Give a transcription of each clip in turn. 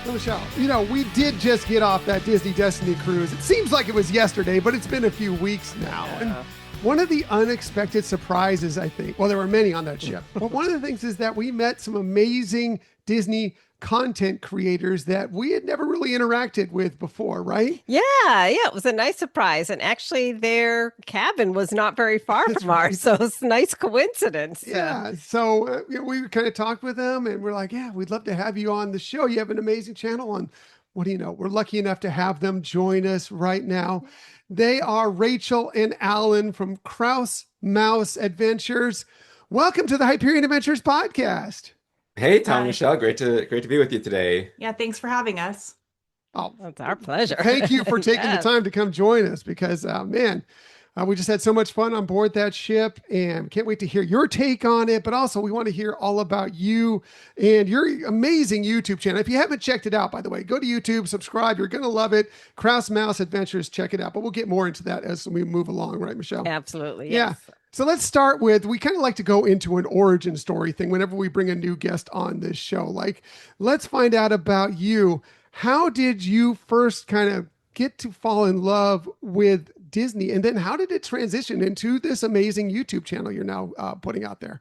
So, Michelle, we did just get off that Disney Destiny cruise. It seems like it was yesterday, but it's been a few weeks now. And Yeah. one of the unexpected surprises, I think, well, there were many on that ship, but one of the things is that we met some amazing Disney content creators that we had never really interacted with before, right? Yeah, it was a nice surprise. And actually, their cabin was not very far That's from right. ours. So it's a nice coincidence. Yeah. So we kind of talked with them and we're like, yeah, we'd love to have you on the show. You have an amazing channel. And what do you know? We're lucky enough to have them join us right now. They are Rachael and Alan from Krause Mouse Adventures. Welcome to the Hyperion Adventures podcast. Hey, Tom, Hi. Michelle, great to be with you today. Yeah, thanks for having us. Oh, It's our pleasure. thank you for taking the Yes. time to come join us because, man, we just had so much fun on board that ship and can't wait to hear your take on it. But also, we want to hear all about you and your amazing YouTube channel. If you haven't checked it out, by the way, go to YouTube, subscribe. You're going to love it. Krause Mouse Adventures, check it out. But we'll get more into that as we move along, right, Michelle? Absolutely. Yeah. Yes. So let's start with, we kind of like to go into an origin story thing whenever we bring a new guest on this show. Like, let's find out about you. How did you first kind of get to fall in love with Disney? And then how did it transition into this amazing YouTube channel you're now putting out there?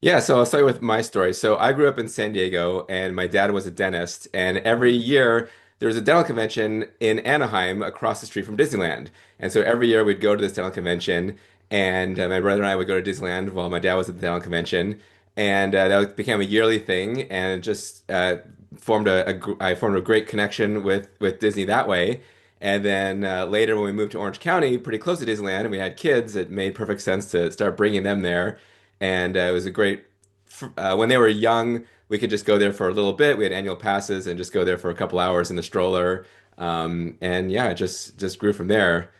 Yeah, so I'll start with my story. So I grew up in San Diego, and my dad was a dentist, and every year there was a dental convention in Anaheim across the street from Disneyland. And so every year we'd go to this dental convention, and my brother and I would go to Disneyland while my dad was at the dental convention, and that became a yearly thing, and just I formed a great connection with Disney that way. And then later, when we moved to Orange County, pretty close to Disneyland, and we had kids, it made perfect sense to start bringing them there. And it was a great, when they were young, we could just go there for a little bit. We had annual passes and just go there for a couple hours in the stroller. And yeah, it just grew from there.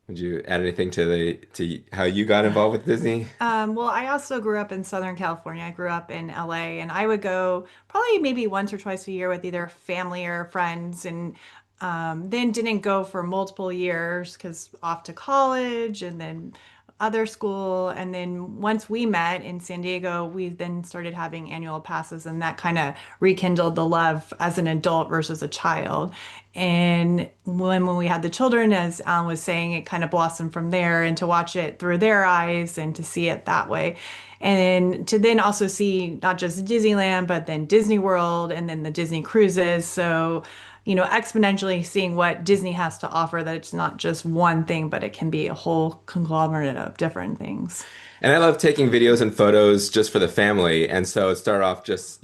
Would you add anything to to how you got involved with Disney? Well, I also grew up in Southern California. I grew up in LA, and I would go probably maybe once or twice a year with either family or friends, and then didn't go for multiple years because off to college and then other school. And then once we met in San Diego, we then started having annual passes, and that kind of rekindled the love as an adult versus a child. And when we had the children, as Alan was saying, it kind of blossomed from there, and to watch it through their eyes and to see it that way. And to then also see not just Disneyland, but then Disney World and then the Disney cruises. So, exponentially seeing what Disney has to offer, that it's not just one thing, but it can be a whole conglomerate of different things. And I love taking videos and photos just for the family. And so it started off just,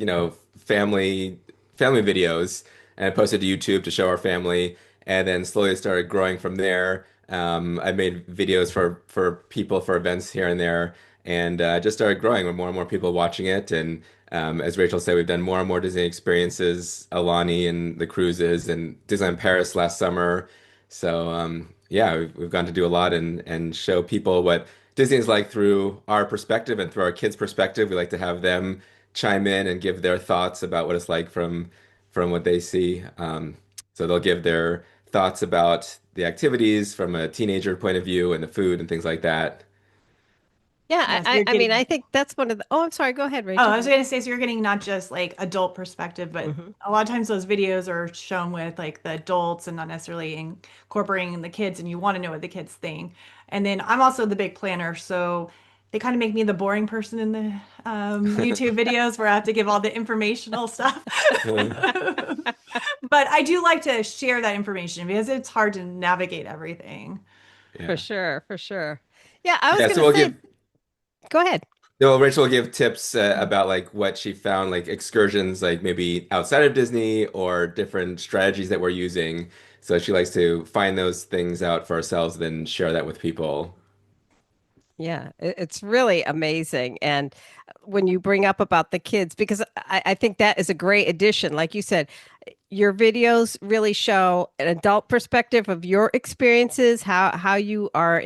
family videos, and I posted to YouTube to show our family. And then slowly it started growing from there. I made videos for people for events here and there, and just started growing with more and more people watching it. And as Rachel said, we've done more and more Disney experiences, Alani and the cruises, and Disneyland Paris last summer. So yeah, we've gotten to do a lot and show people what Disney is like through our perspective and through our kids' perspective. We like to have them chime in and give their thoughts about what it's like from what they see. So they'll give their thoughts about the activities from a teenager point of view and the food and things like that. Yeah. Yes, I, you're I I mean, getting. I think that's one of the, I'm sorry. Go ahead, Oh, Rachel. I was going to say, so you're getting not just like adult perspective, but Mhm. a lot of times those videos are shown with like the adults and not necessarily incorporating the kids, and you want to know what the kids think. And then I'm also the big planner, so they kind of make me the boring person in the YouTube videos where I have to give all the informational stuff. But I do like to share that information because it's hard to navigate everything. For Yeah. sure. For sure. Yeah. I was Yeah, going so to we'll say, give go ahead. well, Rachel will give tips about like what she found, like excursions, like maybe outside of Disney or different strategies that we're using. So she likes to find those things out for ourselves, then share that with people. Yeah, it's really amazing. And when you bring up about the kids, because I think that is a great addition. Like you said, your videos really show an adult perspective of your experiences, how you are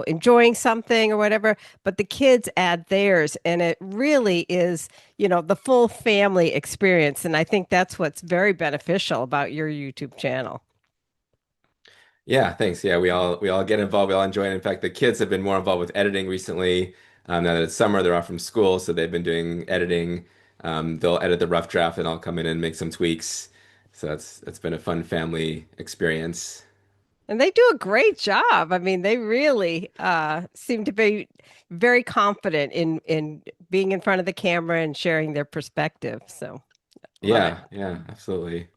enjoying something or whatever, but the kids add theirs, and it really is, the full family experience. And I think that's what's very beneficial about your YouTube channel. Yeah, thanks. Yeah, we all get involved. We all enjoy it. In fact, the kids have been more involved with editing recently. Now that it's summer, they're off from school, so they've been doing editing They'll edit the rough draft and I'll come in and make some tweaks. So that's been a fun family experience. And they do a great job. I mean, they really seem to be very confident in being in front of the camera and sharing their perspective. So love it. Yeah, yeah, absolutely.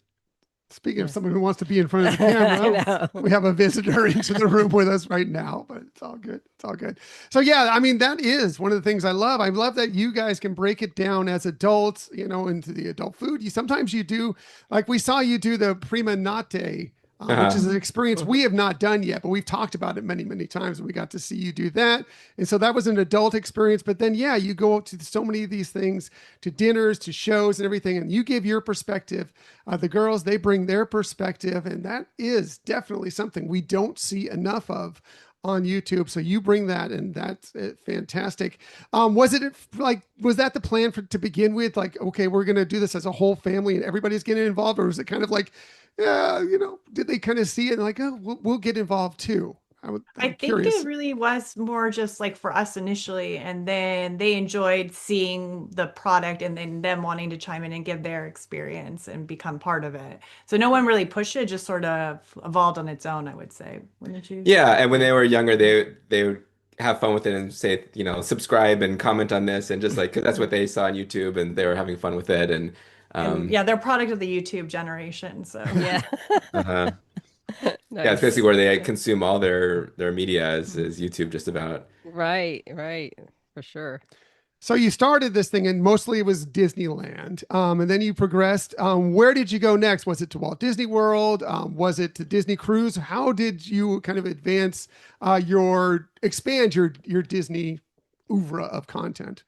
Speaking of Yeah. someone who wants to be in front of the I camera, know. we have a visitor into the room with us right now, but it's all good. It's all good. So yeah, I mean, that is one of the things I love. I love that you guys can break it down as adults, into the adult food. Sometimes you do, like we saw you do the prima nate, which is Uh-huh. an experience we have not done yet, but we've talked about it many, many times. We got to see you do that. And so that was an adult experience. But then, yeah, you go to so many of these things, to dinners, to shows and everything, and you give your perspective. The girls, they bring their perspective. And that is definitely something we don't see enough of on YouTube. So you bring that, and that's fantastic. Was that the plan to begin with? Like, okay, we're going to do this as a whole family and everybody's getting involved? Or was it kind of like, yeah, did they kind of see it and like, oh, we'll get involved too? I I'm think curious. it really was more just like for us initially, and then they enjoyed seeing the product and then them wanting to chime in and give their experience and become part of it. So no one really pushed it, just sort of evolved on its own, I would say. Wouldn't you? Yeah, and when they were younger, they would have fun with it and say, subscribe and comment on this, and just like 'cause that's what they saw on YouTube, and they were having fun with it, and And um, yeah, they're product of the YouTube generation. So Yeah. uh yeah, it's basically Nice. where they consume all their media is YouTube, just about. Right, right. For sure. So you started this thing, and mostly it was Disneyland, and then you progressed. Where did you go next? Was it to Walt Disney World? Was it to Disney Cruise? How did you kind of expand your Disney oeuvre of content?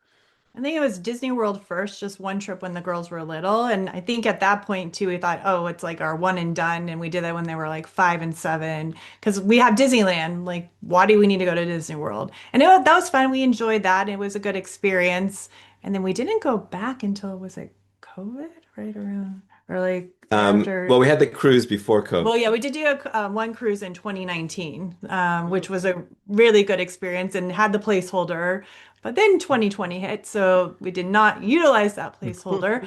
I think it was Disney World first, just one trip when the girls were little. And I think at that point too, we thought, oh, it's like our one and done. And we did that when they were like 5 and 7, because we have Disneyland. Like, why do we need to go to Disney World? And that was fun. We enjoyed that. It was a good experience. And then we didn't go back until, was it COVID, right around, or like after? Well, we had the cruise before COVID. Well, yeah, we did do one cruise in 2019, which was a really good experience and had the placeholder. But then 2020 hit, so we did not utilize that placeholder.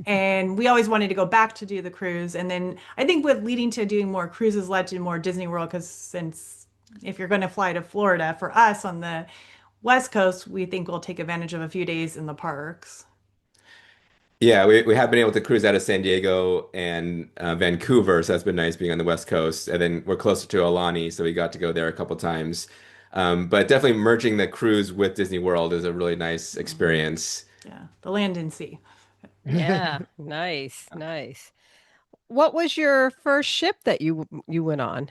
And we always wanted to go back to do the cruise. And then I think with leading to doing more cruises led to more Disney World, because since if you're going to fly to Florida, for us on the West Coast, we think we'll take advantage of a few days in the parks. Yeah, we have been able to cruise out of San Diego and Vancouver, so that's been nice being on the West Coast. And then we're closer to Alani, so we got to go there a couple times. But definitely merging the cruise with Disney World is a really nice Mhm. experience. Yeah, the land and sea. Yeah. Nice, nice. What was your first ship that you went on?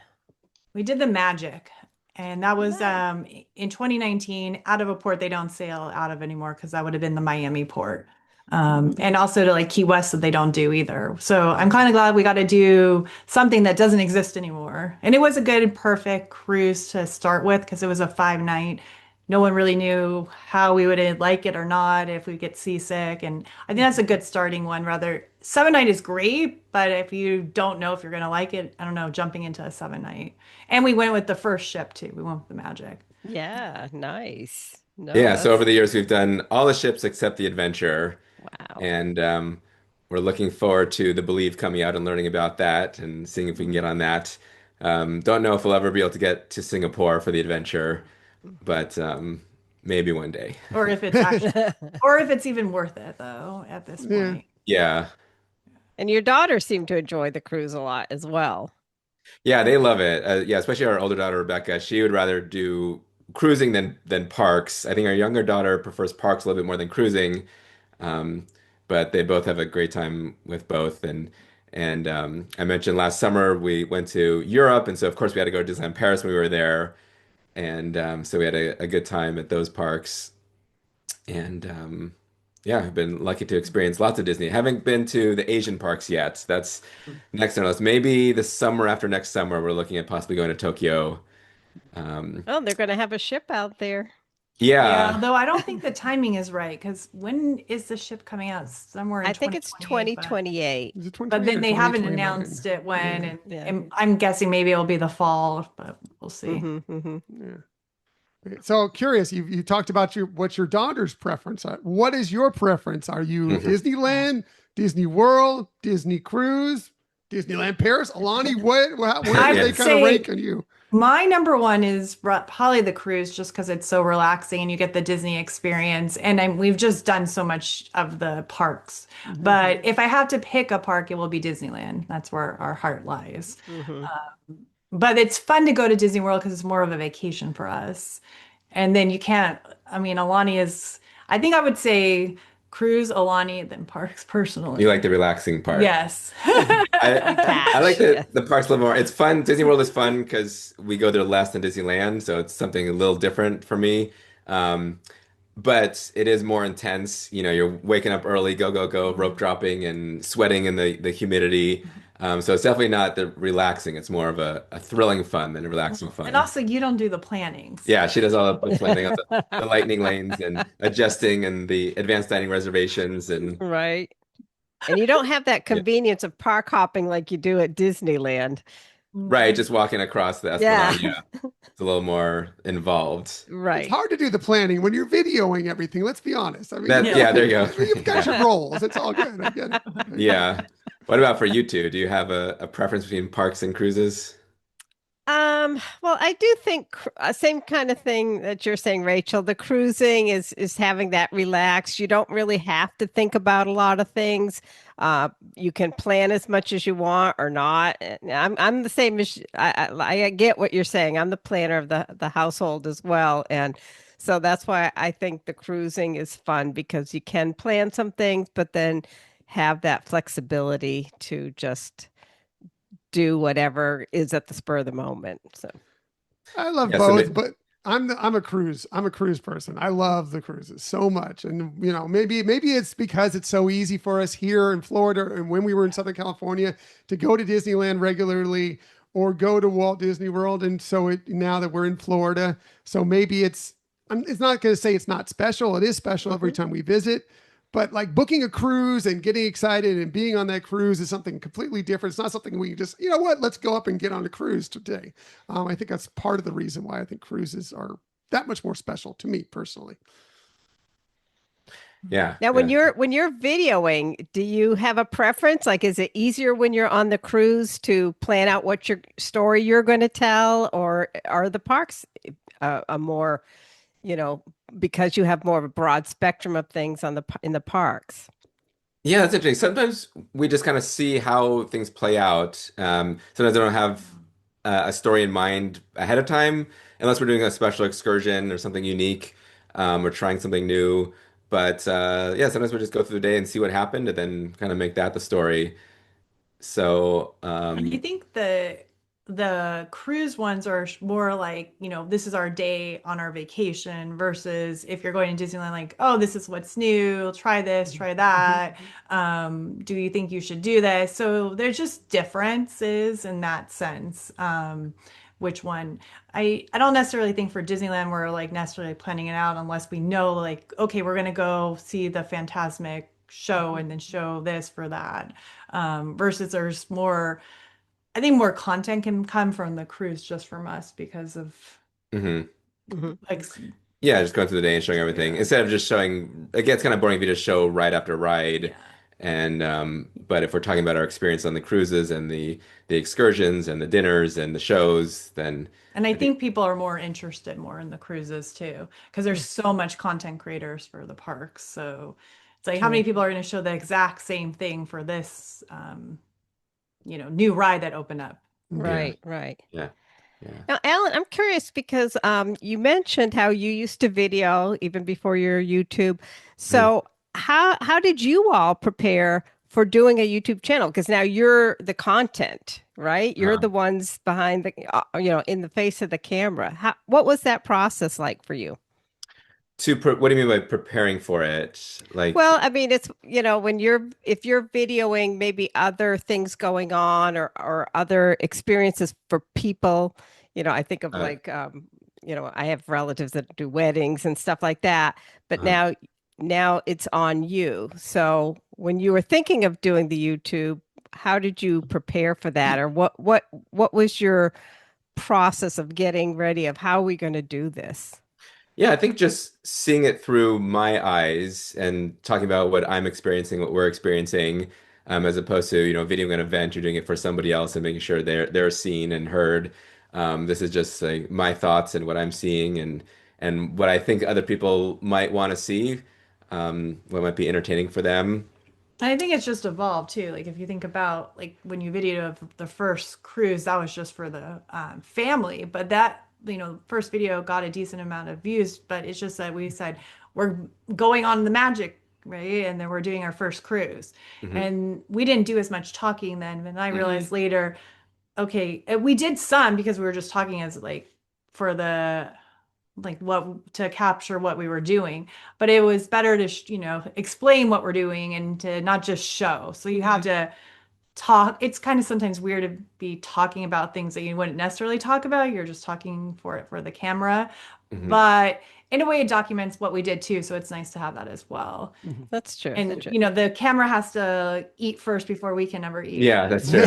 We did the Magic, and that was Nice. in 2019 out of a port they don't sail out of anymore, because that would have been the Miami port. And also to like Key West that they don't do either. So I'm kind of glad we got to do something that doesn't exist anymore. And it was a good, perfect cruise to start with, because it was a 5 night. No one really knew how we would like it or not, if we get seasick. And I think that's a good starting one. Rather, 7 night is great, but if you don't know if you're going to like it, I don't know, jumping into a 7 night. And we went with the first ship too. We went with the Magic. Yeah, nice. No, Yeah, so over that's the years we've done all the ships except the Adventure, wow. and we're looking forward to the Believe coming out and learning about that and seeing if we can get on that. Don't know if we'll ever be able to get to Singapore for the Adventure, but maybe one day. Or if it's actually, or if it's even worth it though at this Yeah. point. Yeah. And your daughter seemed to enjoy the cruise a lot as well. Yeah, they love it. Yeah, especially our older daughter Rebecca. She would rather do cruising than parks. I think our younger daughter prefers parks a little bit more than cruising. Um, but they both have a great time with both. And I mentioned last summer we went to Europe, and so of course we had to go to Disneyland Paris when we were there. And so we had a good time at those parks. And yeah, I've been lucky to experience lots of Disney. Haven't been to the Asian parks yet. That's next on our list. Maybe the summer after next summer, we're looking at possibly going to Tokyo. Um, Oh, they're going to have a ship out there. Yeah, yeah, although I don't think the timing is right, because when is the ship coming out? Somewhere in I think it's 2028, but 2028. Is it but 2028 then or they haven't 2029? announced it when, Yeah. and, Yeah. and I'm guessing maybe it'll be the fall, but we'll see. Hmm, hmm. Yeah. So curious, you talked about what's your daughter's preference? What is your preference? Are you Disneyland, Disney World, Disney Cruise, Disneyland Paris? Alani, where I do they would kind of say rank on you? my number one is probably the cruise, just because it's so relaxing and you get the Disney experience. And we've just done so much of the parks. But if I have to pick a park, it will be Disneyland. That's where our heart lies. Hmm. But it's fun to go to Disney World because it's more of a vacation for us. And then you can't, I mean, Alani is, I think I would say cruise, Alani, then parks You personally. like the relaxing part. Yes. I like Detach. Yeah. the parks a little more. It's fun. Disney World is fun because we go there less than Disneyland, so it's something a little different for me. Um, but it is more intense. You know, you're waking up early, go, go, go, rope dropping and sweating in the humidity. So it's definitely not the relaxing. It's more of a thrilling fun than a relaxing And fun. also, you don't do the planning. Yeah, she does all of the planning of the lightning lanes and adjusting and the advanced dining reservations and Right. And you don't have that yeah. convenience of park hopping like you do at Disneyland. Right, Mhm. just walking across the Yeah. Esplanade. Yeah, it's a little more involved. It's Right. hard to do the planning when you're videoing everything. Let's be honest. I mean, That Yeah. yeah, there you go. you've got Yeah. your roles. It's all good. I get it. I get it. Yeah. What about for you two? Do you have a preference between parks and cruises? Well, I do think same kind of thing that you're saying, Rachel. The cruising is having that relaxed. You don't really have to think about a lot of things. You can plan as much as you want or not. And I'm the same as I get what you're saying. I'm the planner of the household as well, and so that's why I think the cruising is fun because you can plan some things, but then have that flexibility to just do whatever is at the spur of the moment. So, I love Yeah, so both, but I'm a cruise person. I love the cruises so much. And maybe it's because it's so easy for us here in Florida and when we were in Southern California to go to Disneyland regularly or go to Walt Disney World. And so now that we're in Florida, so maybe it's not going to say it's not special. It is special every mhm. time we visit. But like booking a cruise and getting excited and being on that cruise is something completely different. It's not something we just, you know what, let's go up and get on a cruise today. I think that's part of the reason why I think cruises are that much more special to me personally. yeah, Now, yeah. when you're videoing, do you have a preference? Like, is it easier when you're on the cruise to plan out what your story you're going to tell, or are the parks a more, you know, because you have more of a broad spectrum of things on in the parks? Yeah, that's interesting. Sometimes we just kind of see how things play out. Sometimes I don't have a story in mind ahead of time, unless we're doing a special excursion or something unique, or trying something new. But yeah, sometimes we just go through the day and see what happened, and then kind of make that the story. So And I think the cruise ones are more like, this is our day on our vacation versus if you're going to Disneyland, like, oh, this is what's new, try this, try that. Do you think you should do this? So there's just differences in that sense. Which one? I don't necessarily think for Disneyland we're like necessarily planning it out unless we know like, okay, we're gonna go see the Fantasmic show and then show this for that. Versus there's more, I think more content can come from the cruise just from us because of mhm. Hmm. like, Yeah, just going through the day and showing everything yeah, instead of just showing. It gets kind of boring if you just show ride after ride. yeah. And but if we're talking about our experience on the cruises and the excursions and the dinners and the shows, then And I I think think people are more interested more in the cruises too, because there's so much content creators for the parks. So it's like, how many True. people are going to show the exact same thing for this, new ride that opened up? yeah, Right, right. yeah, yeah. Now, Alan, I'm curious because you mentioned how you used to video even before your YouTube. Mhm. So how did you all prepare for doing a YouTube channel? Because now you're the content, right? You're Uh, the ones behind in the face of the camera. What was that process like for you? what do you mean by preparing for it? Well, Like, I mean, it's, when if you're videoing maybe other things going on or other experiences for people, I think of uh, like, I have relatives that do weddings and stuff like that, but uh, now it's on you. So when you were thinking of doing the YouTube, how did you prepare for that? Or what was your process of getting ready of how are we going to do this? Yeah, I think just seeing it through my eyes and talking about what I'm experiencing, what we're experiencing, as opposed to, videoing an event, you're doing it for somebody else and making sure they're seen and heard. This is just like my thoughts and what I'm seeing and what I think other people might want to see, what might be entertaining for them. I think it's just evolved too. Like if you think about like when you videoed of the first cruise, that was just for the family, but that first video got a decent amount of views. But it's just that we said we're going on the magic, right? And then we're doing our first cruise, Hmm. and we didn't do as much talking then. And I Hmm. realized later, okay, we did some because we were just talking as like for the like what to capture what we were doing, but it was better to explain what we're doing and to not just show. So you have to talk. It's kind of sometimes weird to be talking about things that you wouldn't necessarily talk about. You're just talking for it for the camera, Hmm. but in a way it documents what we did too, so it's nice to have that as well. Mhm. That's true. And the camera has to eat first before we can ever eat. Yeah, that's true.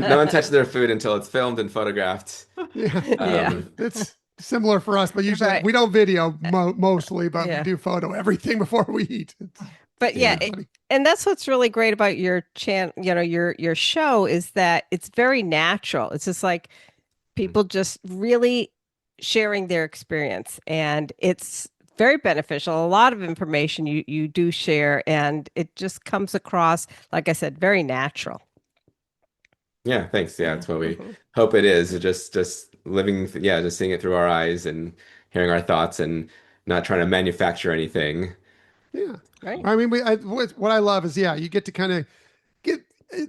No one touches their food until it's filmed and photographed. Yeah, Yeah. Um, it's similar for us, but usually Right. we don't video mostly, but we Yeah. do photo everything before we eat. But It's yeah, yeah. pretty funny. and that's what's really great about your your show is that it's very natural. It's just like people just really sharing their experience, and it's very beneficial. A lot of information you do share, and it just comes across, like I said, very natural. Yeah, thanks. Yeah, that's what we Mhm. hope it is. Just living, yeah, just seeing it through our eyes and hearing our thoughts and not trying to manufacture anything. Yeah. Right. I mean, what I love is, yeah, you get to kind of get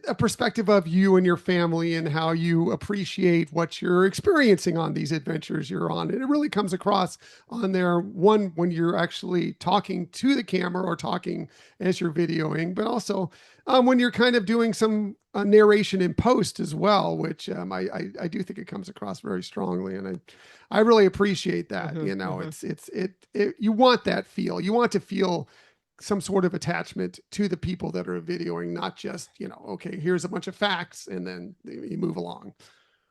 a perspective of you and your family and how you appreciate what you're experiencing on these adventures you're on. And it really comes across on there, one, when you're actually talking to the camera or talking as you're videoing, but also when you're kind of doing some narration in post as well, which I do think it comes across very strongly. And I really appreciate that. Hmm. You know, Hmm. you want that feel. You want to feel some sort of attachment to the people that are videoing, not just, okay, here's a bunch of facts and then you move along.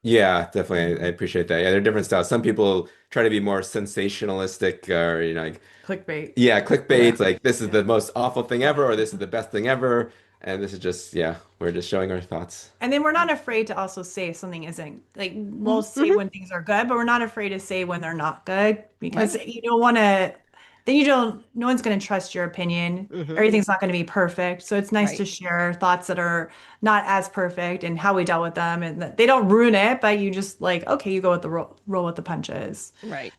Yeah, definitely. I appreciate that. Yeah, there are different styles. Some people try to be more sensationalistic or, like, Clickbait. yeah, Yeah. clickbait, like this is Yeah. the most awful thing ever, or this is the best thing ever. And this is just, yeah, we're just showing our thoughts. And then we're not afraid to also say if something isn't like we'll say Hmm. when things are good, but we're not afraid to say when they're not good because Right. you don't want to, then you don't, no one's going to trust your opinion. Hmm. Everything's not going to be perfect. So it's nice to Right. share thoughts that are not as perfect and how we dealt with them and that they don't ruin it, but you just like, okay, you go with the roll with the punches. Right.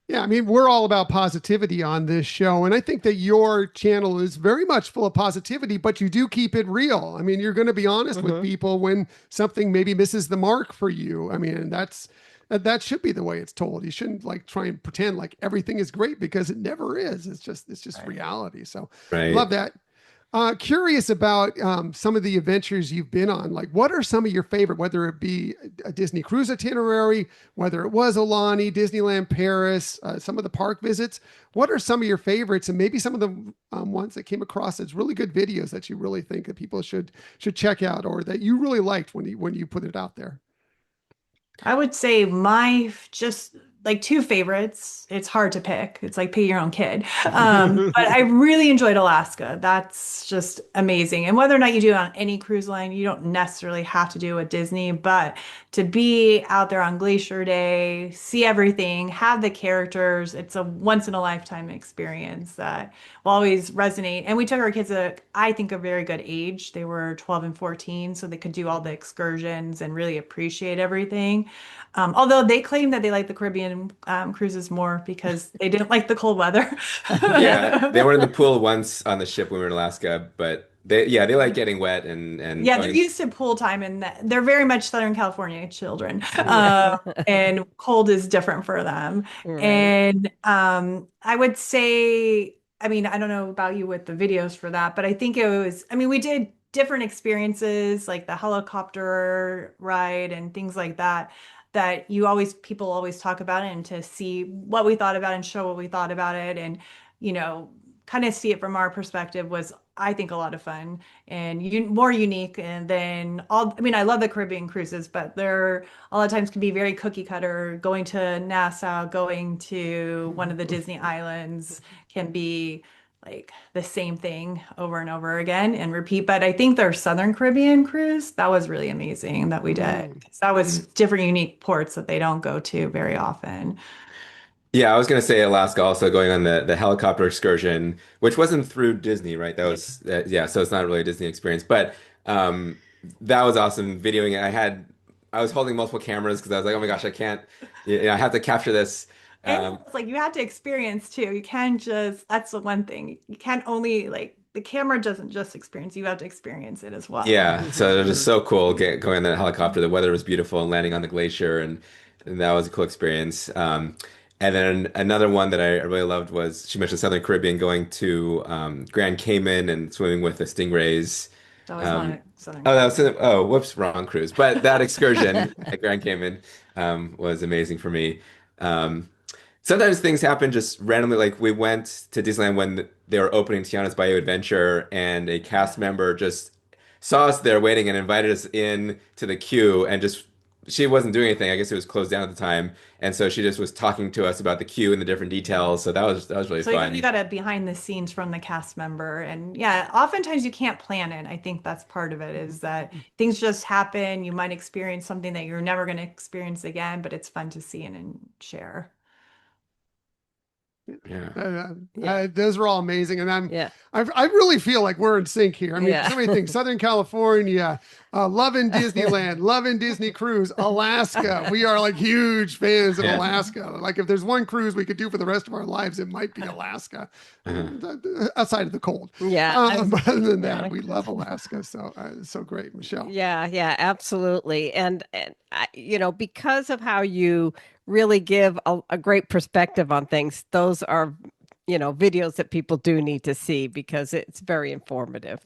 Yeah, I mean, we're all about positivity on this show. And I think that your channel is very much full of positivity, but you do keep it real. I mean, you're going to be honest with Hmm. people when something maybe misses the mark for you. I mean, that should be the way it's told. You shouldn't like try and pretend like everything is great because it never is. It's just Right. reality. So love Right. that. Curious about some of the adventures you've been on. Like, what are some of your favorite, whether it be a Disney cruise itinerary, whether it was Alani, Disneyland Paris, some of the park visits? What are some of your favorites, and maybe some of the ones that came across as really good videos that you really think that people should check out, or that you really liked when you put it out there? I would say my just like two favorites. It's hard to pick. It's like pay your own kid. But I really enjoyed Alaska. That's just amazing. And whether or not you do it on any cruise line, you don't necessarily have to do it with Disney, but to be out there on Glacier Day, see everything, have the characters, it's a once in a lifetime experience that will always resonate. And we took our kids at, I think, a very good age. They were 12 and 14, so they could do all the excursions and really appreciate everything. Although they claim that they like the Caribbean cruises more because they didn't like the cold weather. Yeah, they were in the pool once on the ship when we were in Alaska, but they like getting wet and Yeah, they're going. used to pool time and they're very much Southern California children. Yeah. And cold is different for them. Right. And I would say, I mean, I don't know about you with the videos for that, but I think it was, I mean, we did different experiences like the helicopter ride and things like that, that people always talk about it and to see what we thought about it and show what we thought about it. And, you know, kind of see it from our perspective was, I think, a lot of fun and more unique. And then I mean, I love the Caribbean cruises, but they're a lot of times can be very cookie cutter. Going to Nassau, going to one of the Disney islands can be like the same thing over and over again and repeat. But I think their Southern Caribbean cruise, that was really amazing that we did. 'Cause that was different, unique ports that they don't go to very often. Yeah, I was gonna say Alaska also going on the helicopter excursion, which wasn't through Disney, right? That was yeah, so it's not really a Disney experience, but um, that was awesome videoing it. I was holding multiple cameras because I was like, oh my gosh, I can't, I have to capture this. And Um, it's like you have to experience too. You can't just, that's the one thing. You can't only like the camera doesn't just experience, you have to experience it as well. Yeah, so it was just so cool going on that helicopter. The weather was beautiful and landing on the glacier, and that was a cool experience. And then another one that I really loved was she mentioned Southern Caribbean, going to Grand Cayman and swimming with the stingrays. That was not Um, a Southern oh, that was California. whoops, wrong cruise. But that excursion at Grand Cayman was amazing for me. Um, Sometimes things happen just randomly. Like we went to Disneyland when they were opening Tiana's Bayou Adventure, and a cast member just saw us there waiting and invited us in to the queue. And just she wasn't doing anything. I guess it was closed down at the time, and so she just was talking to us about the queue and the different details. So that was really So you fun. got a behind the scenes from the cast member. And yeah, oftentimes you can't plan it. I think that's part of it is that things just happen. You might experience something that you're never going to experience again, but it's fun to see and share. Yeah. Yeah. Those are all amazing, and Yeah. I really feel like we're in sync here. I mean, Yeah. so many things: Southern California, loving Disneyland, loving Disney Cruise, Alaska. We are like huge fans of Yeah. Alaska. Like, if there's one cruise we could do for the rest of our lives, it might be Alaska, outside of the cold. Yeah. But other than that, we love Alaska. So it's so great, Michelle. Yeah, absolutely. And because of how you really give a great perspective on things, those are, videos that people do need to see because it's very informative.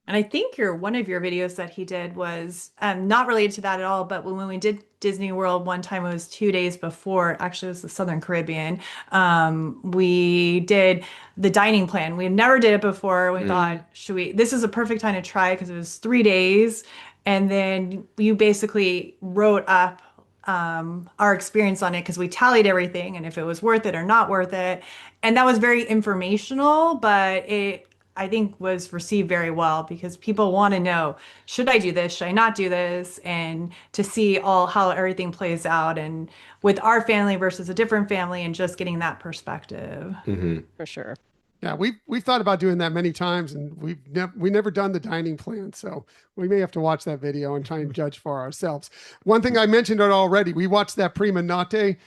And I think one of your videos that he did was not related to that at all, but when we did Disney World one time, it was 2 days before, actually it was the Southern Caribbean. We did the dining plan. We never did it before. We thought, this is a perfect time to try because it was 3 days. And then you basically wrote up our experience on it because we tallied everything and if it was worth it or not worth it. And that was very informational, but I think was received very well because people want to know, should I do this? Should I not do this? And to see how everything plays out and with our family versus a different family and just getting that perspective. For sure. Yeah, we've thought about doing that many times, and we never done the dining plan. So we may have to watch that video and try and judge for ourselves. One thing I mentioned it already, we watched that Prima Notte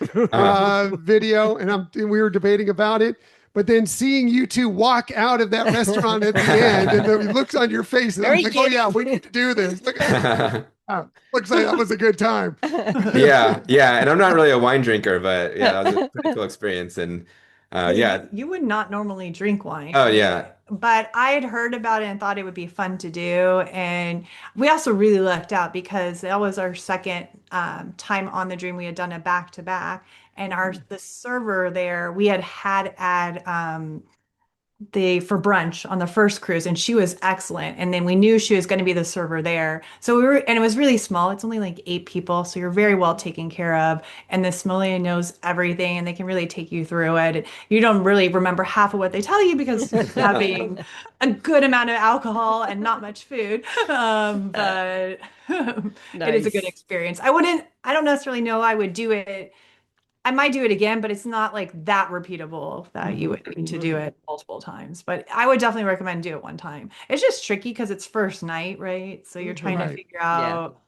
video, and we were debating about it. But then seeing you two walk out of that restaurant at the end, and the looks on your face, and I'm like, oh yeah, we need to do this. Looks like that was a good time. Yeah, and I'm not really a wine drinker, but yeah, that was a pretty cool experience. And yeah. You would not normally drink wine. Oh yeah. But I had heard about it and thought it would be fun to do. And we also really lucked out because that was our second time on the Dream. We had done a back to back. And the server there, we had add for brunch on the first cruise, and she was excellent. And then we knew she was going to be the server there. So and it was really small. It's only like 8 people. So you're very well taken care of. And the sommelier knows everything and they can really take you through it. You don't really remember half of what they tell you because having a good amount of alcohol and not much food. But it is a good experience. I don't necessarily know I would do it. I might do it again, but it's not like that repeatable that you would need to do it multiple times. But I would definitely recommend do it one time. It's just tricky because it's first night, right? So you're trying to figure out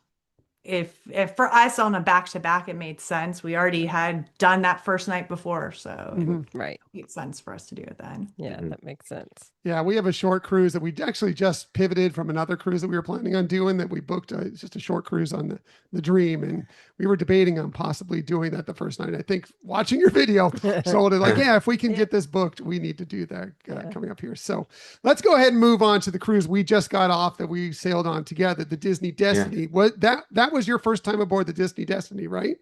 if for us on a back-to-back, it made sense. We already had done that first night before, so it made sense for us to do it then. Yeah, that makes sense. Yeah, we have a short cruise that we actually just pivoted from another cruise that we were planning on doing that we booked. It's just a short cruise on the Dream. And we were debating on possibly doing that the first night. I think watching your video sold it like, yeah, if we can get this booked, we need to do that coming up here. So let's go ahead and move on to the cruise we just got off that we sailed on together, the Disney Destiny. That was your first time aboard the Disney Destiny, right?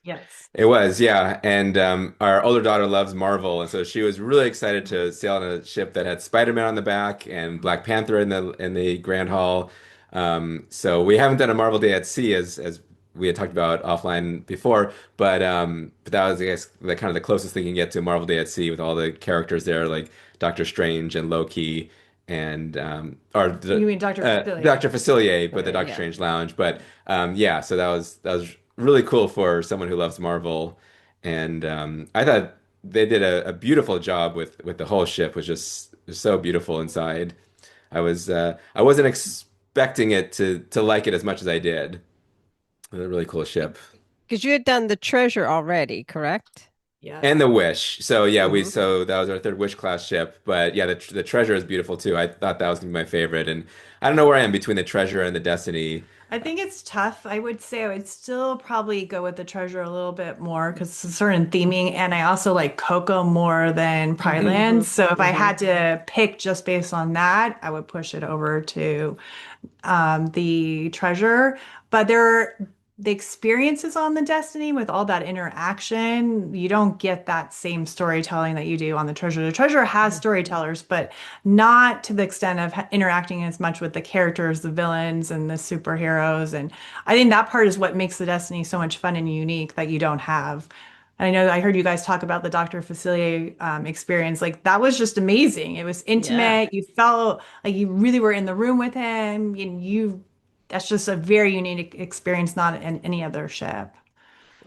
Yes. It was, yeah. And our older daughter loves Marvel, and so she was really excited to sail on a ship that had Spider-Man on the back and Black Panther in the Grand Hall. So we haven't done a Marvel Day at Sea as we had talked about offline before, but that was, I guess, the kind of the closest thing you can get to Marvel Day at Sea with all the characters there, like Doctor Strange and Loki, and You mean Dr. Dr. Facilier? Facilier, but the Doctor Yeah. Strange Lounge. But yeah, so that was really cool for someone who loves Marvel. And I thought they did a beautiful job with the whole ship, was just so beautiful inside. I wasn't expecting it to like it as much as I did. It was a really cool ship. Because you had done the treasure already, correct? And Yes. the Wish. So yeah, we Hmm. so that was our third Wish class ship. But yeah, the Treasure is beautiful too. I thought that was gonna be my favorite. And I don't know where I am between the Treasure and the Destiny. I think it's tough. I would say I would still probably go with the treasure a little bit more because it's a certain theming, and I also like Coco more than Pride Hmm. Land. So if I Hmm. had to pick just based on that, I would push it over to the treasure. But the experiences on the Destiny with all that interaction, you don't get that same storytelling that you do on the treasure. The treasure has storytellers, but not to the extent of interacting as much with the characters, the villains, and the superheroes. And I think that part is what makes the Destiny so much fun and unique that you don't have. And I know I heard you guys talk about the Dr. Facilier experience. Like that was just amazing. It was Yeah. intimate. You felt like you really were in the room with him, and that's just a very unique experience, not in any other ship.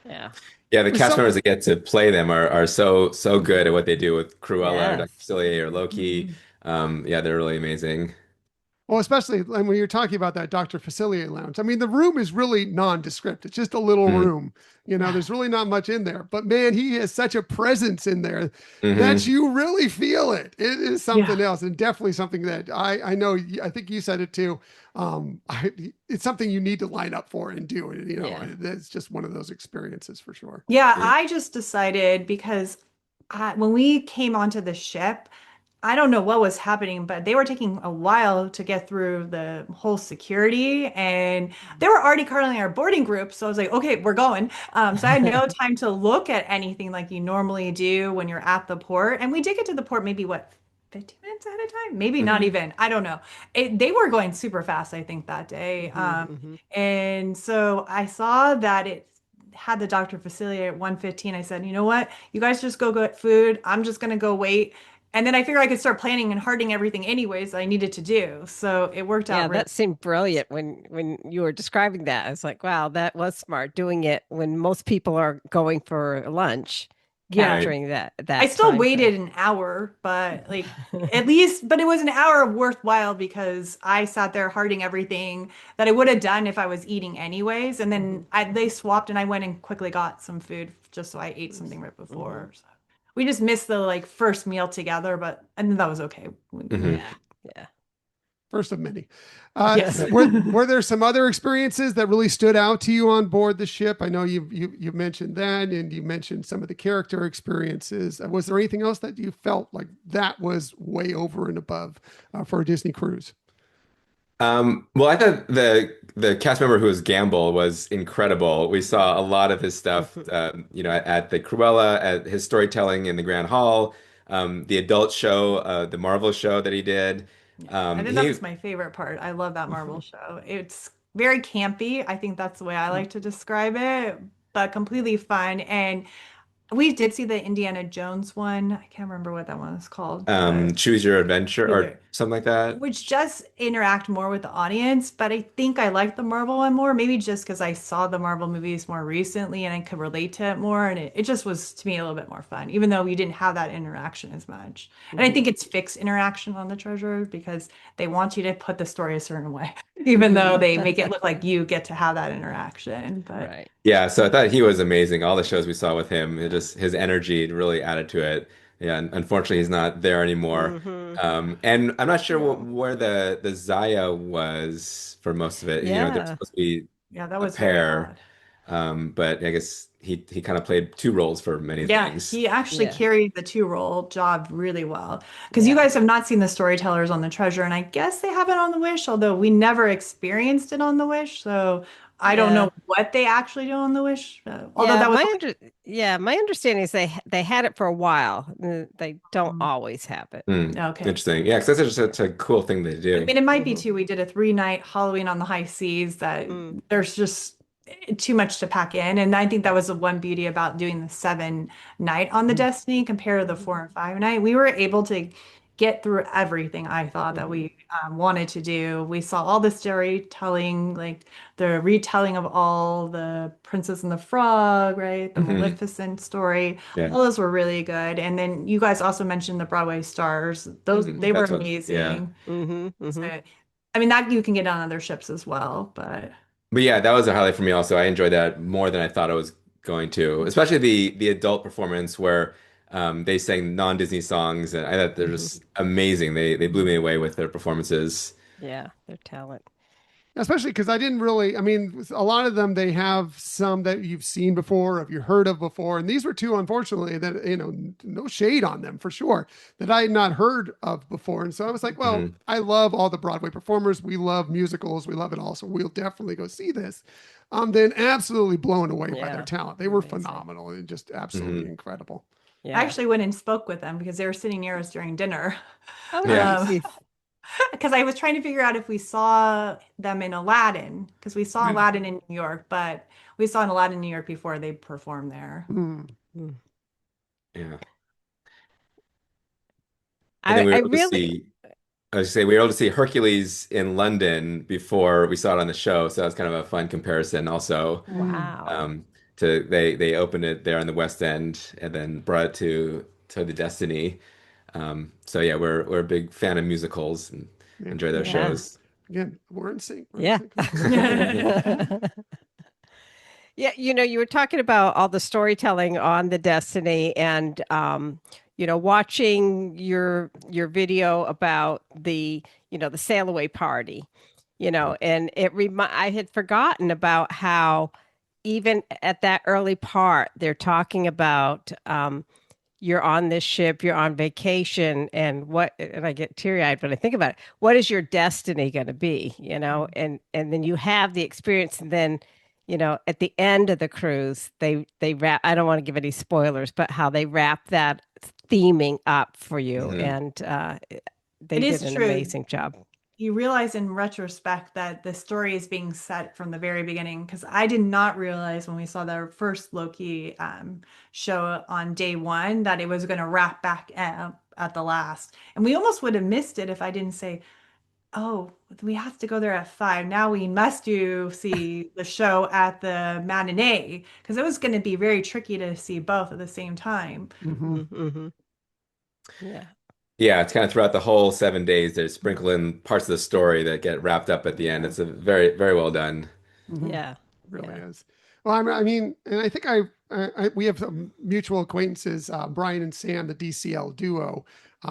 Yeah. Yeah, the For cast some, members that get to play them are so good at what they do with Cruella or Dr. Yes. Facilier or Loki. Mhm. Yeah, they're really amazing. well, especially when you're talking about that Dr. Facilier lounge. I mean, the room is really nondescript. It's just a little Hmm. room. You know, Yeah. there's really not much in there. But man, he has such a presence in there that Hmm. you really feel it. It is Yeah. something else, and definitely something that I know. I think you said it too. It's something you need to line up for and do. You know, Yeah. it's just one of those experiences for sure. Yeah, Yeah. I just decided because when we came onto the ship, I don't know what was happening, but they were taking a while to get through the whole security, and they were already calling our boarding group. So I was like, okay, we're going. So I had no time to look at anything like you normally do when you're at the port. And we did get to the port maybe what, 15 minutes at a time? Maybe not Hmm. even. I don't know. They were going super fast, I think, that day. Hmm. Hmm. And so I saw that it had the Dr. Facilier at 1:15. I said, you know what? You guys just go get food. I'm just gonna go wait. And then I figured I could start planning and hardening everything anyways that I needed to do. So it worked Yeah, out really. that seemed brilliant when you were describing that. I was like, wow, that was smart doing it when most people are going for lunch, Yeah. Right. capturing that I that still time frame. waited an hour, but like at least, but it was an hour worthwhile because I sat there hardening everything that I would have done if I was eating anyways. And then Mhm. they swapped and I went and quickly got some food just so I ate something right Mhm. before. So we just missed the like first meal together, but and that was okay. Hmm. Yeah. Yeah. First of many. Yes. Were there some other experiences that really stood out to you on board the ship? I know you mentioned that, and you mentioned some of the character experiences. Was there anything else that you felt like that was way over and above for a Disney cruise? Well, I thought the cast member who was Gamble was incredible. We saw a lot of his stuff, at the Cruella, at his storytelling in the Grand Hall, the adult show, the Marvel show that he did. Yeah. I Um, think that he, was my favorite part. I love that Marvel show. It's very campy. I think that's the way I like to describe it, but completely fun. And we did see the Indiana Jones one. I can't remember what that one is called, but Choose Your Adventure or either something like that. which does interact more with the audience, but I think I like the Marvel one more, maybe just because I saw the Marvel movies more recently and I could relate to it more. And it just was to me a little bit more fun, even though you didn't have that interaction as much. And I Mhm. think it's fixed interaction on the treasure because they want you to put the story a certain way, even though they make it look like you get to have that interaction. But Right. Yeah, so I thought he was amazing. All the shows we saw with him, it just his energy really added to it. Yeah, and unfortunately, he's not there anymore. Hmm. And I'm not sure Yeah. where the Zaya was for most of it. They're Yeah. supposed to be yeah, that a was very pair, odd. but I guess he kind of played two roles for many Yeah, things. he actually Yeah. carried the two role job really well. Because you Yeah. guys have not seen the storytellers on the treasure, and I guess they have it on the Wish, although we never experienced it on the Wish. So I don't Yeah. know what they actually do on the Wish, although Yeah, that was my understanding is they had it for a while. They don't always have it. okay. Interesting. Yeah, because that's such a cool thing to I do. mean, it might be Mhm. too. We did a 3 night Halloween on the high seas that Mm, there's just too much to pack in. And I think that was the one beauty about doing the 7 night on the Mhm. Destiny compared to the 4 and 5 night. We were able to get through everything I thought that Mhm. we wanted to do. We saw all the storytelling, like the retelling of all the Princess and the Frog, right? The Hmm. Maleficent story. Yeah. All those were really good. And then you guys also mentioned the Broadway stars. Those Hmm. they were That's what, yeah. amazing. hmm hmm So, I mean, that you can get on other ships as well, but But yeah, that was a highlight for me also. I enjoyed that more than I thought I was going to, especially the adult performance where they sang non-Disney songs, and I thought they're hmm just amazing. They blew me away with their performances. Yeah, their talent. Especially because I didn't really, I mean, a lot of them, they have some that you've seen before, or have you heard of before. And these were two, unfortunately, that, no shade on them for sure, that I had not heard of before. And so I was like, well, Hmm. I love all the Broadway performers. We love musicals. We love it all. So we'll definitely go see this. Then absolutely blown away by their Yeah, talent. They were amazing. phenomenal and just absolutely Hmm. incredible. I Yeah. actually went and spoke with them because they were sitting near us during dinner. Oh, Yeah. Um, nice. because I was trying to figure out if we saw them in Aladdin, because we saw Yeah. Aladdin in New York, but we saw an Aladdin in New York before they performed there. Mm. Mm. Yeah. And then we I were able to really, see, I was gonna say, we were able to see Hercules in London before we saw it on the show. So that was kind of a fun comparison also. Mm. wow. Um, they opened it there on the West End and then brought it to the Destiny. So yeah, we're a big fan of musicals and Yeah. enjoy those Yeah. shows. Again, we're in sync. We're in Yeah. sync. Yeah, you were talking about all the storytelling on the Destiny and watching your video about the sail away party, and I had forgotten about how even at that early part, they're talking about you're on this ship, you're on vacation, and I get teary-eyed when I think about it. What is your destiny going to be? And then you have the experience, and then, at the end of the cruise, they wrap, I don't want to give any spoilers, but how they wrap that theming up for you. Hmm. And they It did is an true. amazing job. You realize in retrospect that the story is being set from the very beginning because I did not realize when we saw the first Loki show on day one that it was going to wrap back up at the last. And we almost would have missed it if I didn't say, oh, we have to go there at 5. Now we must do see the show at the matinee because it was going to be very tricky to see both at the same time. Mhm. Mm-hmm. Yeah. Yeah, it's kind of throughout the whole 7 days. They sprinkle in parts of the story that get wrapped up at the end. Yeah. It's a very, very well done. Mhm. Yeah. Really Yeah. is. Well, I mean, and I think we have some mutual acquaintances, Brian and Sam, the DCL duo,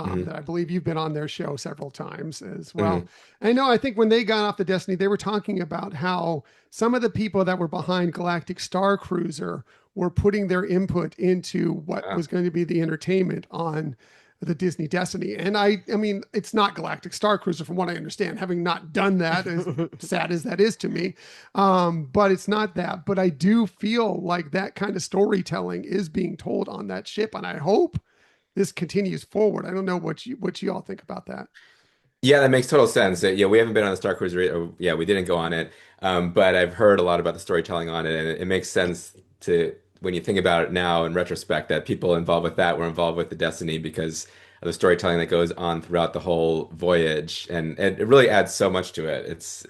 Hmm. that I believe you've been on their show several times as well. Hmm. I know, I think when they got off the Destiny, they were talking about how some of the people that were behind Galactic Star Cruiser were putting their input into what Wow. was going to be the entertainment on the Disney Destiny. And I mean, it's not Galactic Star Cruiser from what I understand, having not done that, as sad as that is to me. But it's not that. But I do feel like that kind of storytelling is being told on that ship, and I hope this continues forward. I don't know what you all think about that. Yeah, that makes total sense. Yeah, we haven't been on the Star Cruiser. Yeah, we didn't go on it, but I've heard a lot about the storytelling on it, and it makes sense to when you think about it now in retrospect that people involved with that were involved with the Destiny because of the storytelling that goes on throughout the whole voyage, and it really adds so much to it. It's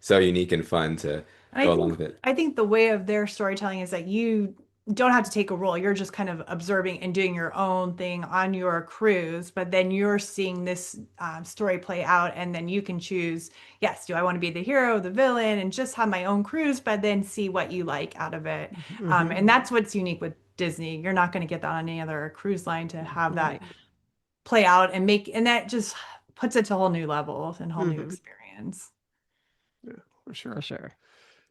so unique and fun to And go along with it. I think the way of their storytelling is that you don't have to take a role. You're just kind of observing and doing your own thing on your cruise, but then you're seeing this story play out, and then you can choose, yes, do I want to be the hero, the villain, and just have my own cruise, but then see what you like out of it. hmm And that's what's unique with Disney. You're not going to get that on any other cruise line to have that Right. play out and that just puts it to whole new levels and whole new hmm experience. Yeah, for For sure. sure.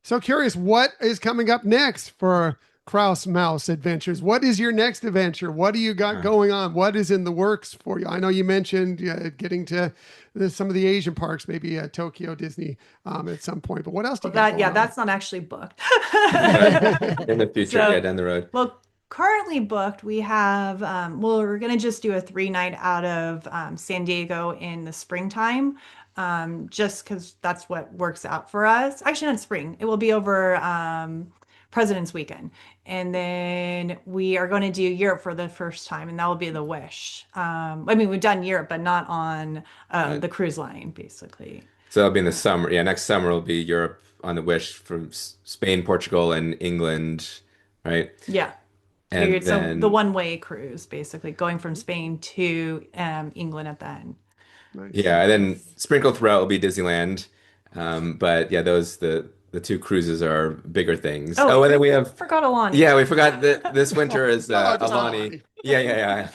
So curious, what is coming up next for Krause Mouse Adventures. What is your next adventure? What do you got going on? What is in the works for you? I know you mentioned getting to some of the Asian parks, maybe Tokyo Disney at some point, but what else do Well, you got going on? that's not actually booked. In the future, So, yeah, down the road. well, currently booked, we have, well, we're going to just do a 3 night out of San Diego in the springtime, just because that's what works out for us. Actually, not spring. It will be over President's Weekend. And then we are going to do Europe for the first time, and that will be the Wish. I mean, we've done Europe, but not on the cruise line, basically. So that'll be in the summer. Yeah, next summer will be Europe on the Wish from Spain, Portugal, and England, right? Yeah. And So the then, one-way cruise, basically, going from Spain to England at the end. Nice. yeah, and then sprinkled throughout will be Disneyland. But yeah, the two cruises are bigger things. Oh, Oh, and then we have forgot Alani. yeah, we forgot that this winter is Just Alani. Alani. Yeah, yeah,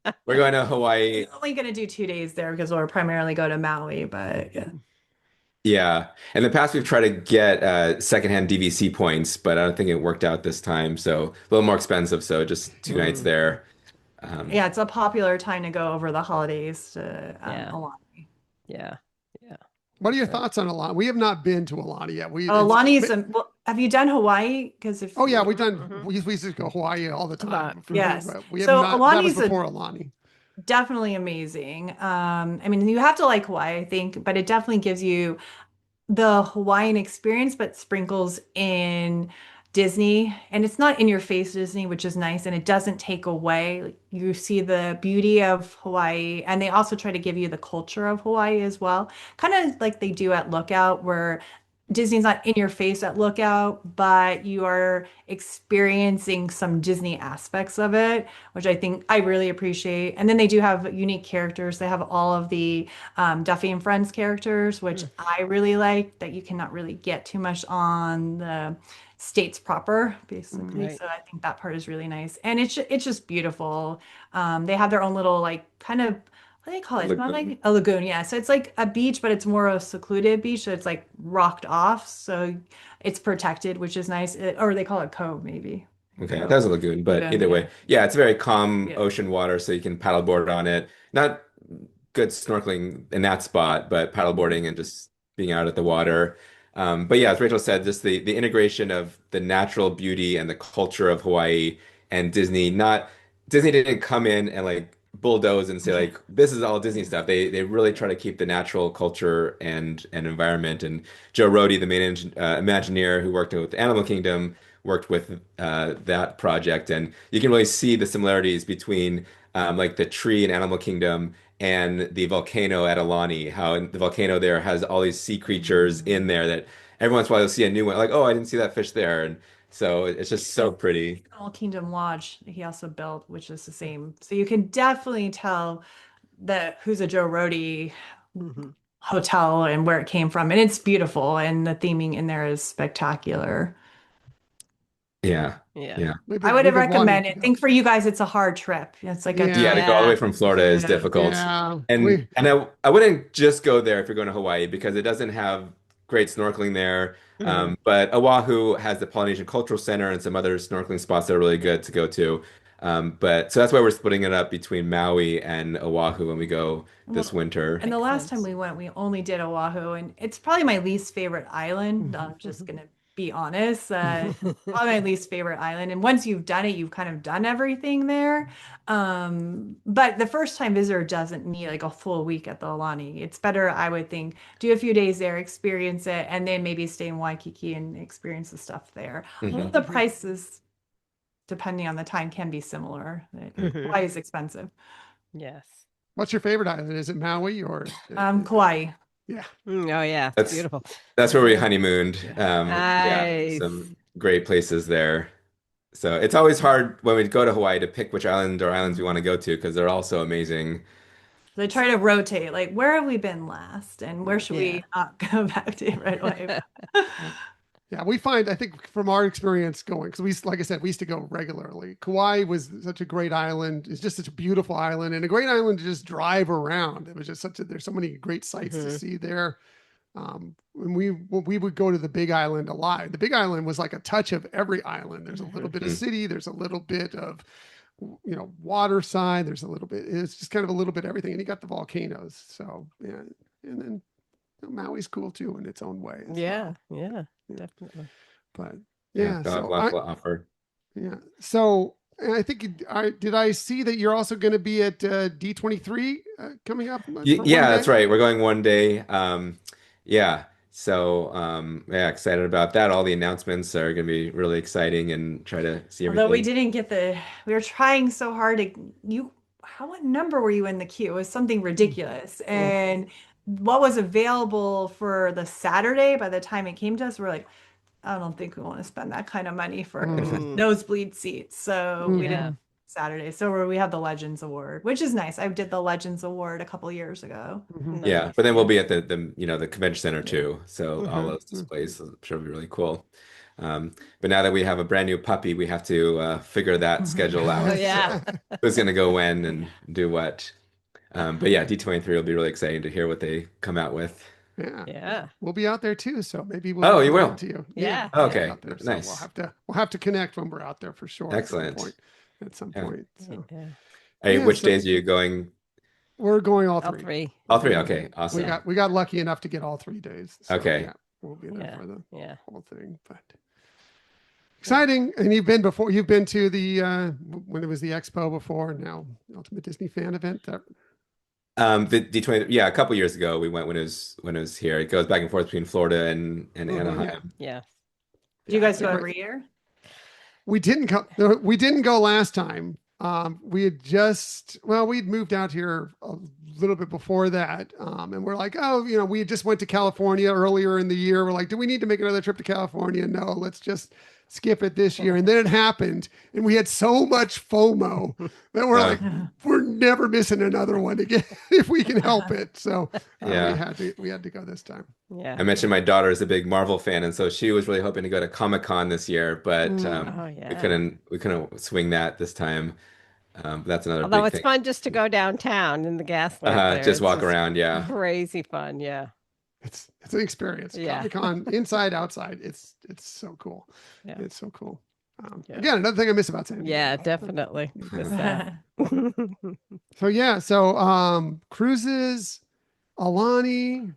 yeah. We're going to Hawaii. We're only going to do 2 days there because we'll primarily go to Maui, but yeah. Yeah. In the past, we've tried to get secondhand DVC points, but I don't think it worked out this time. So a little more expensive. So just 2 nights there. Yeah, it's a popular time to go over the holidays to Yeah. Alani. Yeah. Yeah. What are your thoughts on Alani? We have not been to Alani yet. Oh, Alani's, well, have you done Hawaii? Because if Oh yeah, we've done. We used to go Hawaii all the time. Yes. But we have So not. That Alani's was before Alani. definitely amazing. I mean, you have to like Hawaii, I think, but it definitely gives you the Hawaiian experience, but sprinkles in Disney. And it's not in your face Disney, which is nice. And it doesn't take away. Like, you see the beauty of Hawaii. And they also try to give you the culture of Hawaii as well. Kind of like they do at Lookout, where Disney's not in your face at Lookout, but you are experiencing some Disney aspects of it, which I think I really appreciate. And then they do have unique characters. They have all of the Duffy and Friends characters, which I really like, that you cannot really get too much on the states proper, basically. Right. So I think that part is really nice. And it's just beautiful. They have their own little like kind of what do they call it? It's not Lagoon. like a lagoon, yeah. So it's like a beach, but it's more a secluded beach. So it's like rocked off. So it's protected, which is nice. Or they call it cove, maybe. Okay, that Cove. was a lagoon, but Lagoon, either yeah. way, yeah, it's very calm Yeah. ocean water, so you can paddleboard on it. Not good snorkeling in that spot, but paddleboarding and just being out at the water. But yeah, as Rachel said, just the integration of the natural beauty and the culture of Hawaii and Disney. Not Disney didn't come in and like bulldoze and say like this is all Disney stuff. They really try to keep the natural culture and environment. And Joe Rohde, the main Imagineer who worked with Animal Kingdom, worked with that project, and you can really see the similarities between like the tree in Animal Kingdom and the volcano at Alani. How the volcano there has all these sea creatures in there that every once in a while you'll see a new one, like oh I didn't see that fish there, and so it's just so pretty. Animal Kingdom Lodge he also built, which is the same. So you can definitely tell that who's a Joe Rohde hotel and where it came from. And it's beautiful. And the theming in there is spectacular. Yeah, Yeah. yeah. I would We've been recommend wanting it. to I think for you guys, it's a hard trip. It's like a Yeah. Yeah, to go all the way Yeah. from Florida is Yeah. difficult. Yeah, And I wouldn't just go there if you're going to Hawaii because it doesn't have great snorkeling there. But Oahu has the Polynesian Cultural Center and some other snorkeling spots that are really good to go to. But so that's why we're splitting it up between Maui and Oahu when we go this winter. And the Makes last time sense. we went, we only did Oahu, and it's probably my least favorite island. I'm just gonna be honest. Probably my least favorite island. And once you've done it, you've kind of done everything there. But the first time visitor doesn't need like a full week at the Alani. It's better, I would think, do a few days there, experience it, and then maybe stay in Waikiki and experience the stuff there. Mhm. The prices, depending on the time, can be similar. Hawaii is expensive. Yes. what's your favorite island? Is it Maui or? Kauai. Yeah, Oh yeah. It's That's beautiful. that's where we honeymooned. Yeah, Nice. some great places there. So it's always hard when we go to Hawaii to pick which island or islands we want to go to because they're all so amazing. They try to rotate, like where have we been last, and where should Yeah. we not go back to right away? yeah. We find I think from our experience going because like I said, we used to go regularly. Kauai was such a great island. It's just such a beautiful island and a great island to just drive around. It was just there's so many great sights to see there. when we would go to the Big Island a lot. The Big Island was like a touch of every island. There's a little bit of city. There's a little bit of, water side. There's a little bit. It's just kind of a little bit of everything. And you got the volcanoes. So yeah, and then Maui's cool too in its own way. Yeah, definitely. But they'll have lots to offer. Yeah. So I think did I see that you're also going to be at D23 coming up? Yeah, that's right. We're going one day. Yeah. So excited about that. All the announcements are going to be really exciting and try to see everything. Although we didn't get we were trying so hard to what number were you in the queue? It was something ridiculous. And what was available for the Saturday, by the time it came to us, we're like, I don't think we want to spend that kind of money for nosebleed seats. So we didn't Saturday. So we have the Legends Award, which is nice. I did the Legends Award a couple years ago. Yeah, but then we'll be at the convention center too. So all those displays, I'm sure will be really cool. But now that we have a brand new puppy, we have to figure that schedule out. Who's going to go when and do what. But yeah, D23 will be really exciting to hear what they come out with. Yeah. We'll be out there too, so maybe we'll you will to you. Yeah. Okay. There, so nice. We'll have to connect when we're out there for sure. Excellent. At some point. So. Hey, which days are you going? We're going all three. All three. Okay. Awesome. We got lucky enough to get all 3 days. So, okay. Yeah, we'll be there for the whole thing. But exciting. And you've been before. You've been to the when it was the expo before. Now Ultimate Disney Fan Event. The D20, a couple years ago we went when it was here. It goes back and forth between Florida and Anaheim. Yeah. Do you guys go every year? We didn't go last time. We'd moved out here a little bit before that. And we're like, we just went to California earlier in the year. We're like, do we need to make another trip to California? No, let's just skip it this year. And then it happened, and we had so much FOMO that we're like, we're never missing another one again if we can help it. So we had to go this time. Yeah. I mentioned my daughter is a big Marvel fan, and so she was really hoping to go to Comic-Con this year, but we couldn't swing that this time. That's another Although big it's thing. fun just to go downtown in the Gaslamp. Just walk around, Crazy fun, yeah. It's an experience. Comic-Con, inside, outside. It's so cool. Yeah. It's so cool. Again, another thing I miss about San Diego. Yeah, definitely. So cruises, Alani,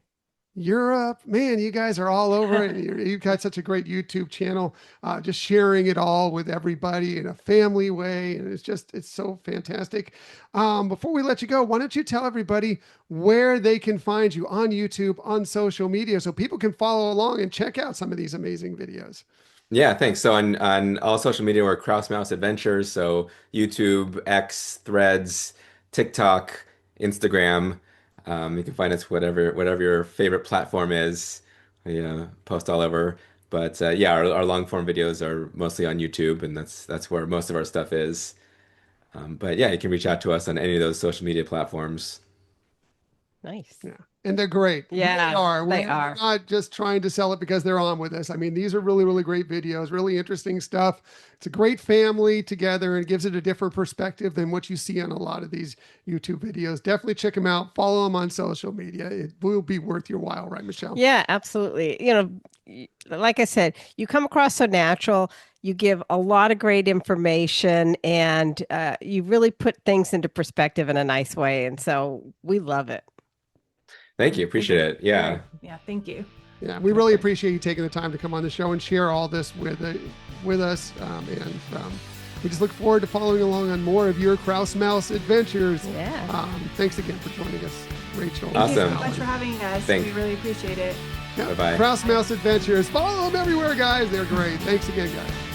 Europe, man, you guys are all over it. You've got such a great YouTube channel, just sharing it all with everybody in a family way. And it's so fantastic. Before we let you go, why don't you tell everybody where they can find you on YouTube, on social media, so people can follow along and check out some of these amazing videos. Yeah, thanks. So on all social media, we're Krause Mouse Adventures. So YouTube, X, Threads, TikTok, Instagram. You can find us whatever your favorite platform is. We post all over. But our long form videos are mostly on YouTube, and that's where most of our stuff is. But you can reach out to us on any of those social media platforms. Nice. Yeah. And they're great. Yeah, they are. We're not just trying to sell it because they're on with us. I mean, these are really, really great videos, really interesting stuff. It's a great family together, and it gives it a different perspective than what you see on a lot of these YouTube videos. Definitely check them out. Follow them on social media. It will be worth your while, right, Michelle? Yeah, absolutely. Like I said, you come across so natural. You give a lot of great information, and you really put things into perspective in a nice way. And so we love it. Thank you. Appreciate it. Yeah. Yeah. Thank you. Yeah. We really appreciate you taking the time to come on the show and share all this with us. We just look forward to following along on more of your Krause Mouse Adventures. Yeah. Thanks again for joining us, Rachel. Awesome. Thank you so much for having us. Thanks. We really appreciate it. Yeah. Bye-bye. Krause Mouse Adventures. Follow them everywhere, guys. They're great. Thanks again, guys.